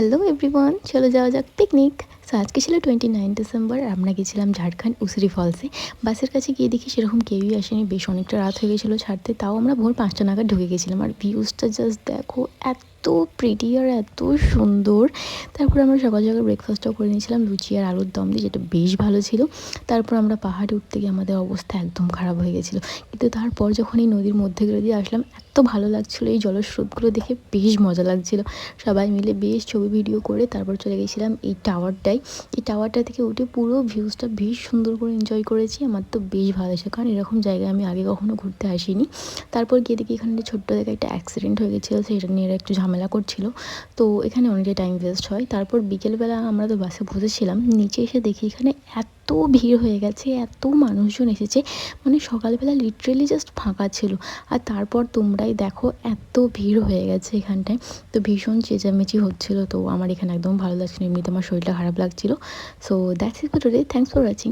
Hello everyone, চলে যাওয়া যাক পিকনিক। সো আজকে ছিল 29 ডিসেম্বর। আমরা গেছিলাম ঝাড়খণ্ড উসরি ফলসে। বাসের কাছে গিয়ে দেখি সেরকম কেউই আসেনি, বেশ অনেকটা রাত হয়ে গেছিলো ছাড়তে। তাও আমরা ভোর 5টা নাগাদ ঢুকে গেছিলাম। আর ভিউজটা জাস্ট দেখো, এত প্রিটি আর এত সুন্দর। তারপর আমরা সকাল সকাল ব্রেকফাস্টটাও করে নিয়েছিলাম লুচি আর আলুর দম দিয়ে, যেটা বেশ ভালো ছিল। তারপর আমরা পাহাড়ে উঠতে গিয়ে আমাদের অবস্থা একদম খারাপ হয়ে গেছিলো, কিন্তু তারপর যখন এই নদীর মধ্যে দিয়ে আসলাম, এত ভালো লাগছিলো। এই জলস্রোতগুলো দেখে বেশ মজা লাগছিলো। সবাই মিলে বেশ ছবি ভিডিও করে তারপর চলে গেছিলাম এই টাওয়ারটায়। এই টাওয়ারটা থেকে উঠে পুরো ভিউজটা বেশ সুন্দর করে এনজয় করেছি। আমার তো বেশ ভালো লেগেছে, কারণ এরকম জায়গায় আমি আগে কখনো ঘুরতে আসিনি। তারপর গিয়ে দেখি এখানে ছোট্ট জায়গায় একটা অ্যাক্সিডেন্ট হয়ে গেছিলো, সেটা নিয়ে এরা একটু ঝামেলা করছিল। তো এখানে অনেকটাই টাইম ওয়েস্ট হয়। তারপর বিকেলবেলা আমরা তো বাসে বসেছিলাম, নিচে এসে দেখি এখানে এত ভিড় হয়ে গেছে, এত মানুষজন এসেছে, মানে সকালবেলা লিটারেলি জাস্ট ফাঁকা ছিল। আর তারপর তোমরাই দেখো, এত ভিড় হয়ে গেছে এখানটায়। তো ভীষণ চেঁচামেচি হচ্ছিলো। তো আমার এখানে একদম ভালো লাগছিল, এমনিতে আমার শরীরটা খারাপ লাগছিলো। So that's it for today, thanks for watching.